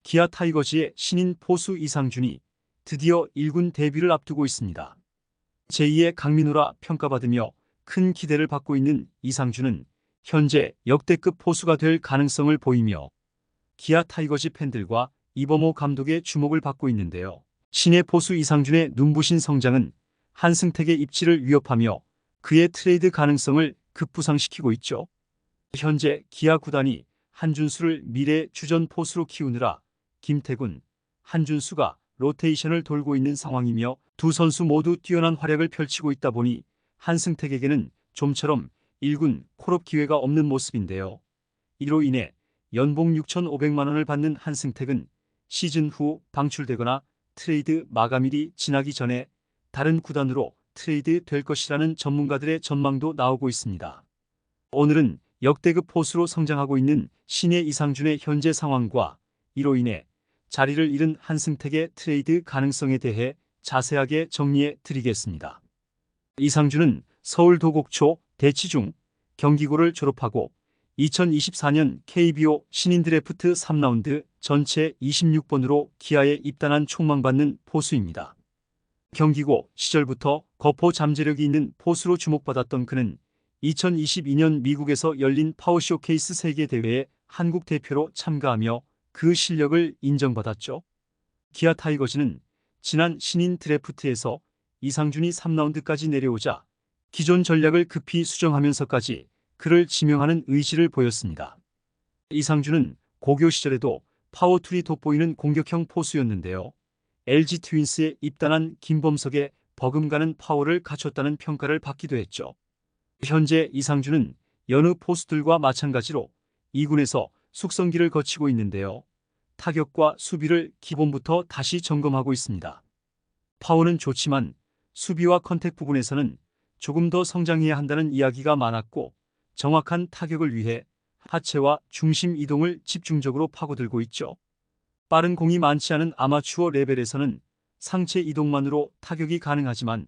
기아 타이거즈의 신인 포수 이상준이 드디어 1군 데뷔를 앞두고 있습니다. 제2의 강민호라 평가받으며 큰 기대를 받고 있는 이상준은 현재 역대급 포수가 될 가능성을 보이며 기아 타이거즈 팬들과 이범호 감독의 주목을 받고 있는데요. 신예 포수 이상준의 눈부신 성장은 한승택의 입지를 위협하며 그의 트레이드 가능성을 급부상시키고 있죠. 현재 기아 구단이 한준수를 미래 주전 포수로 키우느라 김태군, 한준수가 로테이션을 돌고 있는 상황이며 두 선수 모두 뛰어난 활약을 펼치고 있다 보니 한승택에게는 좀처럼 1군 콜업 기회가 없는 모습인데요. 이로 인해 연봉 6,500만 원을 받는 한승택은 시즌 후 방출되거나 트레이드 마감일이 지나기 전에 다른 구단으로 트레이드 될 것이라는 전문가들의 전망도 나오고 있습니다. 오늘은 역대급 포수로 성장하고 있는 신예 이상준의 현재 상황과 이로 인해 자리를 잃은 한승택의 트레이드 가능성에 대해 자세하게 정리해 드리겠습니다. 이상준은 서울 도곡초 대치중 경기고를 졸업하고 2024년 KBO 신인 드래프트 3라운드 전체 26번으로 기아에 입단한 촉망받는 포수입니다. 경기고 시절부터 거포 잠재력이 있는 포수로 주목받았던 그는 2022년 미국에서 열린 파워쇼케이스 세계대회에 한국 대표로 참가하며 그 실력을 인정받았죠. 기아 타이거즈는 지난 신인 드래프트에서 이상준이 3라운드까지 내려오자 기존 전략을 급히 수정하면서까지 그를 지명하는 의지를 보였습니다. 이상준은 고교 시절에도 파워툴이 돋보이는 공격형 포수였는데요. LG 트윈스에 입단한 김범석의 버금가는 파워를 갖췄다는 평가를 받기도 했죠. 현재 이상준은 여느 포수들과 마찬가지로 2군에서 숙성기를 거치고 있는데요. 타격과 수비를 기본부터 다시 점검하고 있습니다. 파워는 좋지만 수비와 컨택 부분에서는 조금 더 성장해야 한다는 이야기가 많았고 정확한 타격을 위해 하체와 중심 이동을 집중적으로 파고들고 있죠. 빠른 공이 많지 않은 아마추어 레벨에서는 상체 이동만으로 타격이 가능하지만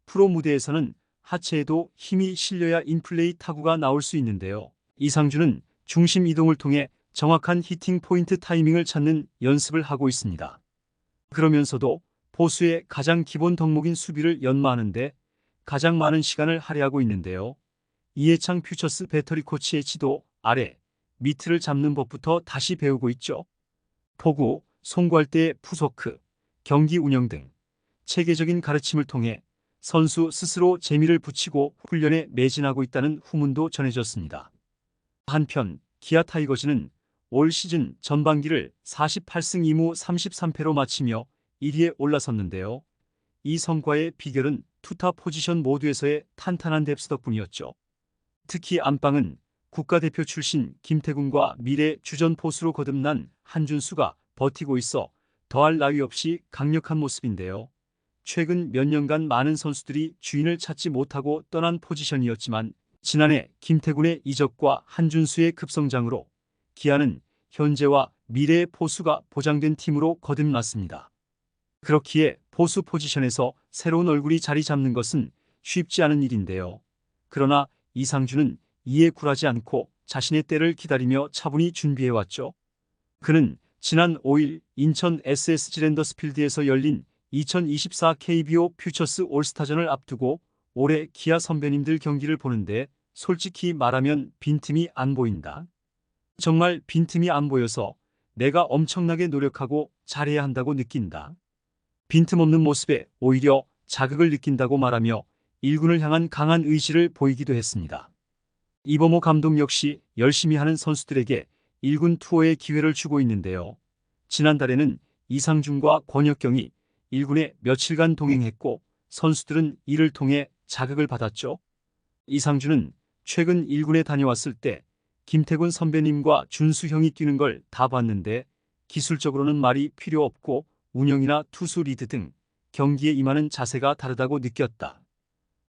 프로 무대에서는 하체에도 힘이 실려야 인플레이 타구가 나올 수 있는데요. 이상준은 중심 이동을 통해 정확한 히팅 포인트 타이밍을 찾는 연습을 하고 있습니다. 그러면서도 포수의 가장 기본 덕목인 수비를 연마하는데 가장 많은 시간을 할애하고 있는데요. 이해창 퓨처스 배터리 코치의 지도 아래 미트를 잡는 법부터 다시 배우고 있죠. 포구, 송구할 때의 푸소크, 경기 운영 등 체계적인 가르침을 통해 선수 스스로 재미를 붙이고 훈련에 매진하고 있다는 후문도 전해졌습니다. 한편 기아 타이거즈는 올 시즌 전반기를 48승 2무 33패로 마치며 1위에 올라섰는데요. 이 성과의 비결은 투타 포지션 모두에서의 탄탄한 뎁스 덕분이었죠. 특히 안방은 국가대표 출신 김태군과 미래 주전 포수로 거듭난 한준수가 버티고 있어 더할 나위 없이 강력한 모습인데요. 최근 몇 년간 많은 선수들이 주인을 찾지 못하고 떠난 포지션이었지만 지난해 김태군의 이적과 한준수의 급성장으로 기아는 현재와 미래의 포수가 보장된 팀으로 거듭났습니다. 그렇기에 포수 포지션에서 새로운 얼굴이 자리 잡는 것은 쉽지 않은 일인데요. 그러나 이상준은 이에 굴하지 않고 자신의 때를 기다리며 차분히 준비해왔죠. 그는 지난 5일 인천 SSG 랜더스필드에서 열린 2024 KBO 퓨처스 올스타전을 앞두고 올해 기아 선배님들 경기를 보는데 솔직히 말하면 빈틈이 안 보인다. 정말 빈틈이 안 보여서 내가 엄청나게 노력하고 잘해야 한다고 느낀다. 빈틈없는 모습에 오히려 자극을 느낀다고 말하며 1군을 향한 강한 의지를 보이기도 했습니다. 이범호 감독 역시 열심히 하는 선수들에게 1군 투어의 기회를 주고 있는데요. 지난달에는 이상준과 권혁경이 1군에 며칠간 동행했고 선수들은 이를 통해 자극을 받았죠. 이상준은 최근 1군에 다녀왔을 때 김태군 선배님과 준수 형이 뛰는 걸 다 봤는데 기술적으로는 말이 필요 없고 운영이나 투수 리드 등 경기에 임하는 자세가 다르다고 느꼈다.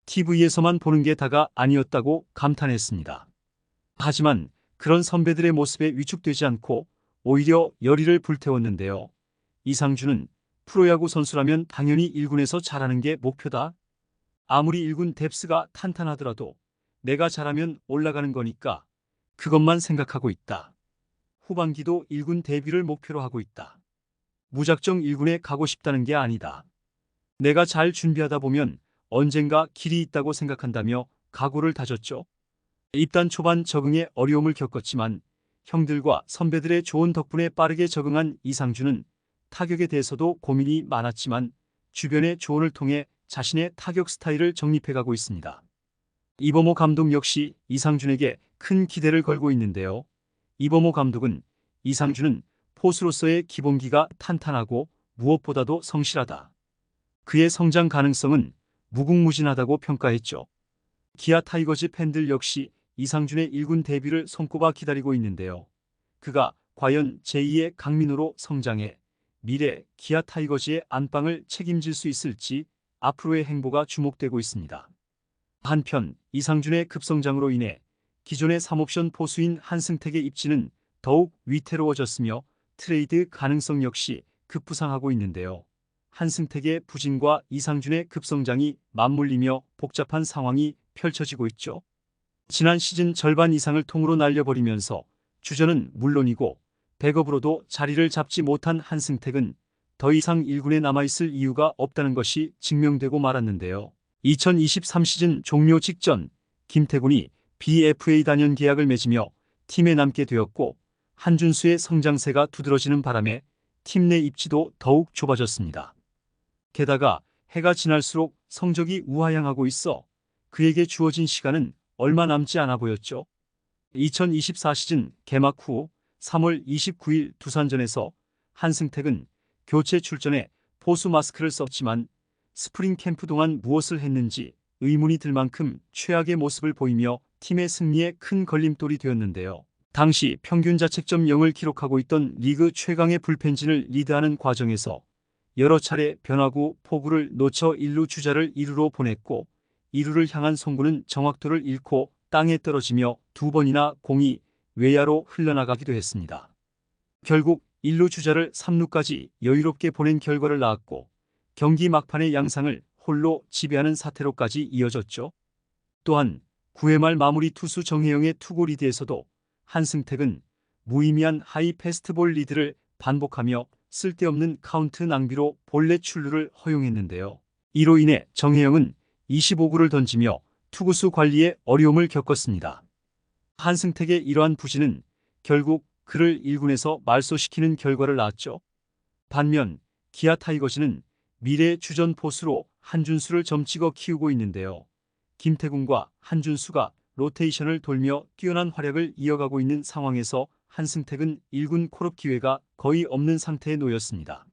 TV에서만 보는 게 다가 아니었다고 감탄했습니다. 하지만 그런 선배들의 모습에 위축되지 않고 오히려 열의를 불태웠는데요. 이상준은 프로야구 선수라면 당연히 1군에서 잘하는 게 목표다. 아무리 1군 뎁스가 탄탄하더라도 내가 잘하면 올라가는 거니까 그것만 생각하고 있다. 후반기도 1군 데뷔를 목표로 하고 있다. 무작정 1군에 가고 싶다는 게 아니다. 내가 잘 준비하다 보면 언젠가 길이 있다고 생각한다며 각오를 다졌죠. 입단 초반 적응에 어려움을 겪었지만 형들과 선배들의 조언 덕분에 빠르게 적응한 이상준은 타격에 대해서도 고민이 많았지만 주변의 조언을 통해 자신의 타격 스타일을 정립해가고 있습니다. 이범호 감독 역시 이상준에게 큰 기대를 걸고 있는데요. 이범호 감독은 이상준은 포수로서의 기본기가 탄탄하고 무엇보다도 성실하다. 그의 성장 가능성은 무궁무진하다고 평가했죠. 기아 타이거즈 팬들 역시 이상준의 1군 데뷔를 손꼽아 기다리고 있는데요. 그가 과연 제2의 강민호로 성장해 미래 기아 타이거즈의 안방을 책임질 수 있을지 앞으로의 행보가 주목되고 있습니다. 한편 이상준의 급성장으로 인해 기존의 3옵션 포수인 한승택의 입지는 더욱 위태로워졌으며 트레이드 가능성 역시 급부상하고 있는데요. 한승택의 부진과 이상준의 급성장이 맞물리며 복잡한 상황이 펼쳐지고 있죠. 지난 시즌 절반 이상을 통으로 날려버리면서 주전은 물론이고 백업으로도 자리를 잡지 못한 한승택은 더 이상 1군에 남아있을 이유가 없다는 것이 증명되고 말았는데요. 2023 시즌 종료 직전 김태군이 BFA 단연 계약을 맺으며 팀에 남게 되었고 한준수의 성장세가 두드러지는 바람에 팀 내 입지도 더욱 좁아졌습니다. 게다가 해가 지날수록 성적이 우하향하고 있어 그에게 주어진 시간은 얼마 남지 않아 보였죠. 2024 시즌 개막 후 3월 29일 두산전에서 한승택은 교체 출전에 포수 마스크를 썼지만 스프링 캠프 동안 무엇을 했는지 의문이 들 만큼 최악의 모습을 보이며 팀의 승리에 큰 걸림돌이 되었는데요. 당시 평균 자책점 0을 기록하고 있던 리그 최강의 불펜진을 리드하는 과정에서 여러 차례 변화구 포구를 놓쳐 1루 주자를 2루로 보냈고 2루를 향한 송구는 정확도를 잃고 땅에 떨어지며 2번이나 공이 외야로 흘러나가기도 했습니다. 결국 1루 주자를 3루까지 여유롭게 보낸 결과를 낳았고 경기 막판의 양상을 홀로 지배하는 사태로까지 이어졌죠. 또한 9회 말 마무리 투수 정혜영의 투구 리드에서도 한승택은 무의미한 하이 패스트볼 리드를 반복하며 쓸데없는 카운트 낭비로 볼넷 출루를 허용했는데요. 이로 인해 정혜영은 25구를 던지며 투구수 관리에 어려움을 겪었습니다. 한승택의 이러한 부진은 결국 그를 1군에서 말소시키는 결과를 낳았죠. 반면 기아 타이거즈는 미래의 주전 포수로 한준수를 점찍어 키우고 있는데요. 김태군과 한준수가 로테이션을 돌며 뛰어난 활약을 이어가고 있는 상황에서 한승택은 1군 콜업 기회가 거의 없는 상태에 놓였습니다.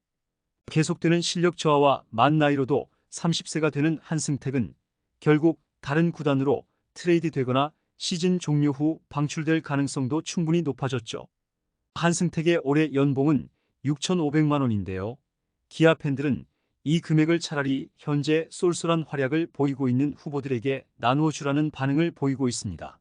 계속되는 실력 저하와 만 나이로도 30세가 되는 한승택은 결국 다른 구단으로 트레이드 되거나 시즌 종료 후 방출될 가능성도 충분히 높아졌죠. 한승택의 올해 연봉은 6,500만 원인데요. 기아 팬들은 이 금액을 차라리 현재 쏠쏠한 활약을 보이고 있는 후보들에게 나누어 주라는 반응을 보이고 있습니다.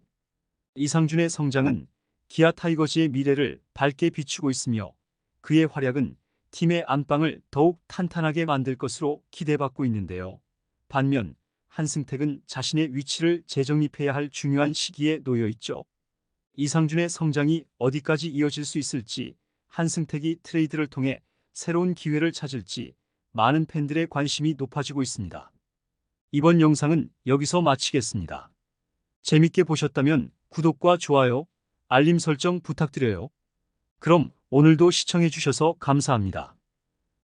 이상준의 성장은 기아 타이거즈의 미래를 밝게 비추고 있으며 그의 활약은 팀의 안방을 더욱 탄탄하게 만들 것으로 기대받고 있는데요. 반면 한승택은 자신의 위치를 재정립해야 할 중요한 시기에 놓여 있죠. 이상준의 성장이 어디까지 이어질 수 있을지, 한승택이 트레이드를 통해 새로운 기회를 찾을지 많은 팬들의 관심이 높아지고 있습니다. 이번 영상은 여기서 마치겠습니다. 재밌게 보셨다면 구독과 좋아요, 알림 설정 부탁드려요. 그럼 오늘도 시청해주셔서 감사합니다.